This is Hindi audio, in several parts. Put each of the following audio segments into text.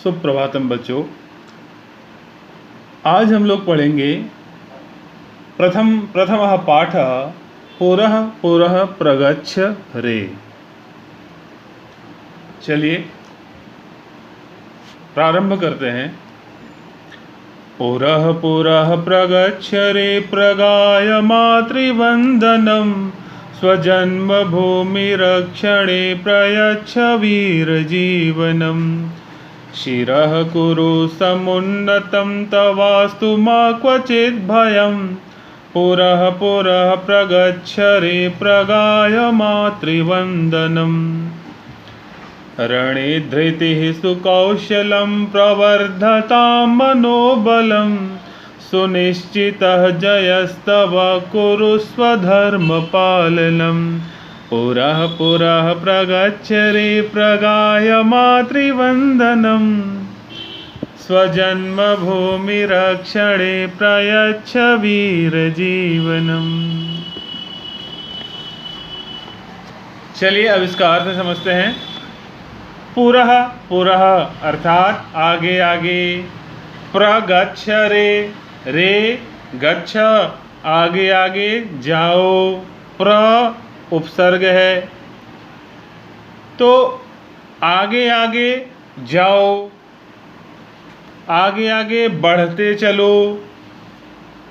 सुप्रभातम बच्चों। आज हम लोग पढ़ेंगे प्रथमः पाठः पुरः पुरः प्रगच्छ रे। चलिए प्रारंभ करते हैं। पुरः पुरः प्रगच्छ रे प्रगाय मातृवंदनम स्वजन्मभूमि रक्षणे प्रयच्छ वीरजीवनम शिरः कुरु समुन्नतं तवास्तु मा क्वचित् भयं पुरः पुरः प्रगच्छ रे प्रगाय मातृवंदनम रणे धृतिः सुकौशलं प्रवर्धतां मनोबलं सुनिश्चितः जयस्तव कुरु स्वधर्मपालनं पुरः पुरः प्रगच्छ रे प्रगाय मातृवंदनम स्वजन्मभूमि रक्षणे प्रयच्छ वीरजीवनम। चलिए अब इसका अर्थ समझते हैं। पुरः पुरः अर्थात आगे आगे, प्रगच्छ रे रे गच्छ आगे आगे जाओ, प्र उपसर्ग है तो आगे आगे जाओ, आगे आगे बढ़ते चलो।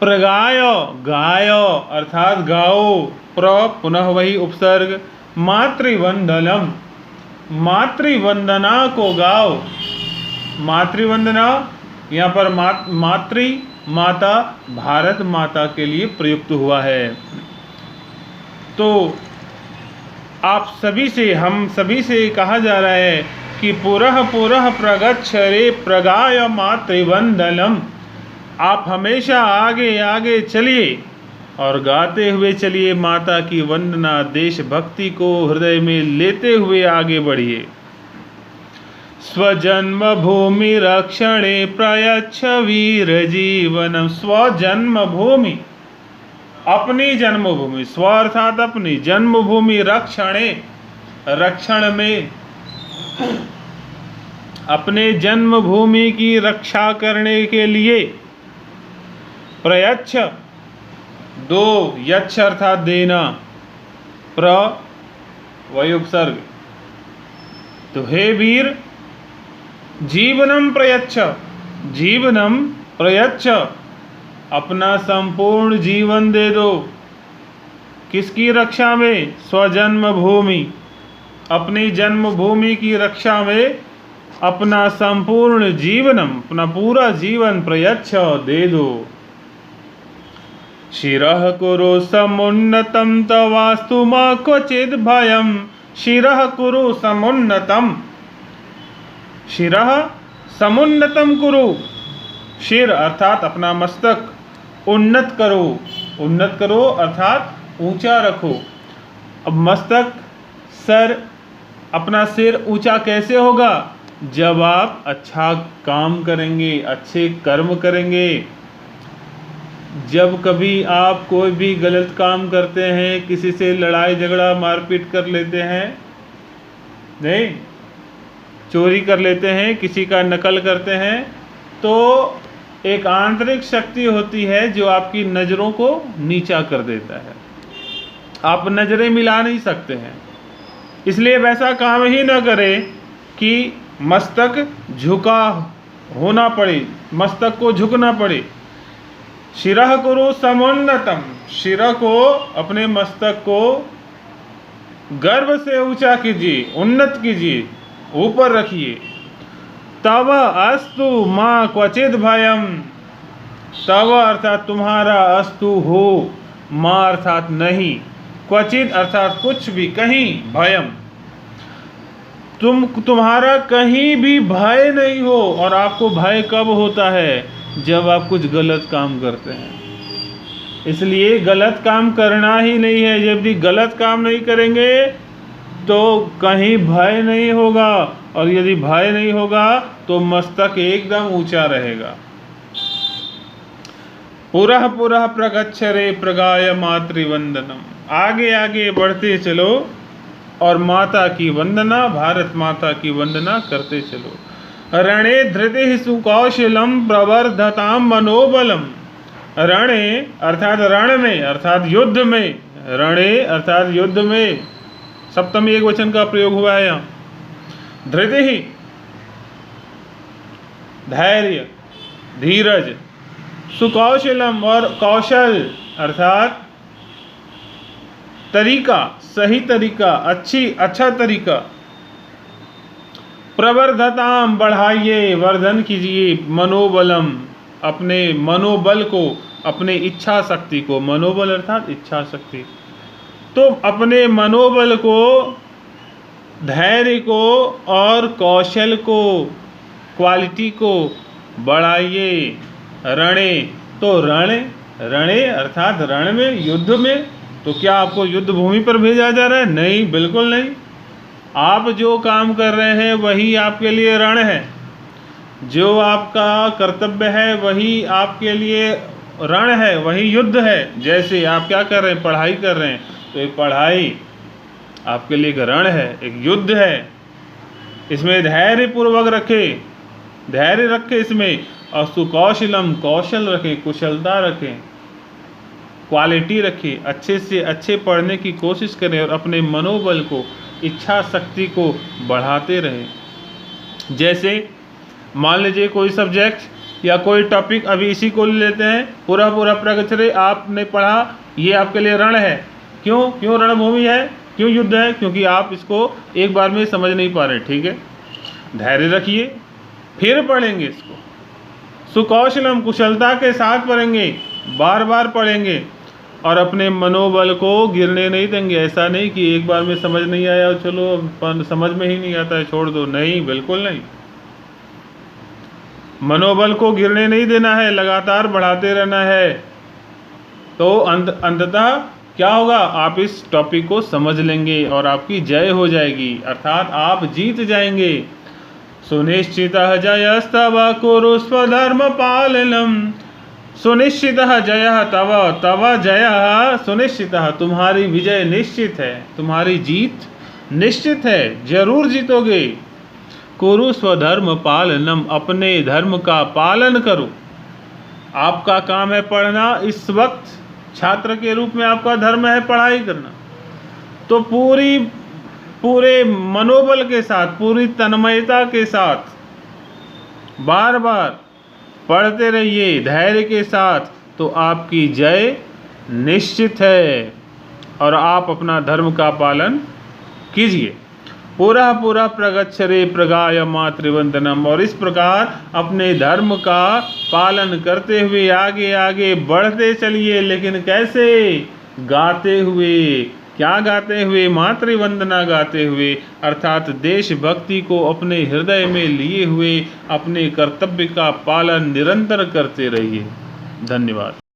प्रगाय गाय अर्थात गाओ, प्र पुनः वही उपसर्ग। मातृवंदनम मातृवंदना को गाओ। मातृवंदना यहाँ पर मातृ माता भारत माता के लिए प्रयुक्त हुआ है। तो आप सभी से, हम सभी से कहा जा रहा है कि पुरः पुरः प्रगच्छ रे प्रगाय मातृवंदनम। आप हमेशा आगे आगे चलिए और गाते हुए चलिए, माता की वंदना, देशभक्ति को हृदय में लेते हुए आगे बढ़िए। स्वजन्मभूमि रक्षणे प्रयच्छ वीरजीवनम। स्वजन्मभूमि अपनी जन्मभूमि, स्व अर्थात अपनी, जन्मभूमि रक्षणे रक्षण में, अपने जन्मभूमि की रक्षा करने के लिए। प्रयच्छ दो, यच्छ अर्थात देना, प्र वही उपसर्ग। तो हे वीर, जीवनम प्रयच्छ, जीवनम प्रयच्छ अपना संपूर्ण जीवन दे दो। किसकी रक्षा में? स्वजन्मभूमि, अपनी जन्मभूमि की रक्षा में अपना संपूर्ण जीवनम, अपना पूरा जीवन प्रयच्छ दे दो। शिरः कुरु समुन्नतं तवास्तु मा क्वचित् भयं। शिरः कुरु समुन्नतम, शिरः समुन्नतम कुरु, शिर अर्थात अपना मस्तक उन्नत करो। उन्नत करो अर्थात ऊंचा रखो। अब मस्तक, सर, अपना सिर ऊंचा कैसे होगा? जब आप अच्छा काम करेंगे, अच्छे कर्म करेंगे। जब कभी आप कोई भी गलत काम करते हैं, किसी से लड़ाई झगड़ा मारपीट कर लेते हैं, नहीं, चोरी कर लेते हैं, किसी का नकल करते हैं, तो एक आंतरिक शक्ति होती है जो आपकी नज़रों को नीचा कर देता है। आप नज़रें मिला नहीं सकते हैं, इसलिए वैसा काम ही न करें कि मस्तक झुका होना पड़े, मस्तक को झुकना पड़े। शिरः कुरु समुन्नतम, शिरः को, अपने मस्तक को गर्व से ऊंचा कीजिए, उन्नत कीजिए, ऊपर रखिए। तव अस्तु मा क्वचित् भयम, तव अर्थात तुम्हारा, अस्तु हो, मा अर्थात नहीं, क्वचित अर्थात कुछ भी, कहीं, भयम तुम्हारा कहीं भी भय नहीं हो। और आपको भय कब होता है? जब आप कुछ गलत काम करते हैं। इसलिए गलत काम करना ही नहीं है। जब भी गलत काम नहीं करेंगे तो कहीं भय नहीं होगा, और यदि भय नहीं होगा तो मस्तक एकदम ऊंचा रहेगा। पुरः पुरः प्रगच्छ रे प्रगाय मातृवंदनम, आगे आगे बढ़ते चलो और माता की वंदना, भारत माता की वंदना करते चलो। रणे धृति सुकौशलम प्रवर्धताम मनोबलम। रणे अर्थात रण में अर्थात युद्ध में, रणे अर्थात युद्ध में, सप्तमी एक वचन का प्रयोग हुआ है यहाँ। धृति ही धैर्य धीरज, सुकौशलम और कौशल अर्थात तरीका, सही तरीका, अच्छा तरीका, प्रवर्धताम बढ़ाइए, वर्धन कीजिए, मनोबलम अपने मनोबल को, अपने इच्छा शक्ति को, मनोबल अर्थात इच्छा शक्ति, तो अपने मनोबल को, धैर्य को और कौशल को, क्वालिटी को बढ़ाइए। रणे तो रणे अर्थात रण में, युद्ध में। तो क्या आपको युद्ध भूमि पर भेजा जा रहा है? नहीं, बिल्कुल नहीं। आप जो काम कर रहे हैं वही आपके लिए रण है, जो आपका कर्तव्य है वही आपके लिए रण है, वही युद्ध है। जैसे आप क्या कर रहे हैं? पढ़ाई कर रहे हैं, तो एक पढ़ाई आपके लिए एक रण है, एक युद्ध है। इसमें धैर्य पूर्वक रखें, धैर्य रखें इसमें, और सुकौशलम कौशल रखें, कुशलता रखें, क्वालिटी रखें, अच्छे से अच्छे पढ़ने की कोशिश करें और अपने मनोबल को, इच्छा शक्ति को बढ़ाते रहें। जैसे मान लीजिए कोई सब्जेक्ट या कोई टॉपिक, अभी इसी को ले लेते हैं, पूरा प्रगति आपने पढ़ा, ये आपके लिए रण है। क्यों रणभूमि है, क्यों युद्ध है? क्योंकि आप इसको एक बार में समझ नहीं पा रहे। ठीक है, धैर्य रखिए, फिर पढ़ेंगे इसको, सुकौशलम कुशलता के साथ पढ़ेंगे, बार बार पढ़ेंगे और अपने मनोबल को गिरने नहीं देंगे। ऐसा नहीं कि एक बार में समझ नहीं आया, चलो समझ में ही नहीं आता है, छोड़ दो। नहीं, बिल्कुल नहीं। मनोबल को गिरने नहीं देना है, लगातार बढ़ाते रहना है। तो अंततः क्या होगा? आप इस टॉपिक को समझ लेंगे और आपकी जय हो जाएगी, अर्थात आप जीत जाएंगे। सुनिश्चितः जयस्तव कुरु स्वधर्म पालनम। सुनिश्चितः जयः तव, तव जयः सुनिश्चितः, तुम्हारी विजय निश्चित है, तुम्हारी जीत निश्चित है, जरूर जीतोगे। कुरु स्वधर्म पालनम, अपने धर्म का पालन करो। आपका काम है पढ़ना, इस वक्त छात्र के रूप में आपका धर्म है पढ़ाई करना। तो पूरे मनोबल के साथ, पूरी तन्मयता के साथ बार बार पढ़ते रहिए, धैर्य के साथ, तो आपकी जय निश्चित है और आप अपना धर्म का पालन कीजिए। पूरा प्रगच्छरे प्रगाय मातृवंदनम। और इस प्रकार अपने धर्म का पालन करते हुए आगे आगे बढ़ते चलिए। लेकिन कैसे? गाते हुए। क्या गाते हुए? मातृवंदना गाते हुए, अर्थात देशभक्ति को अपने हृदय में लिए हुए अपने कर्तव्य का पालन निरंतर करते रहिए। धन्यवाद।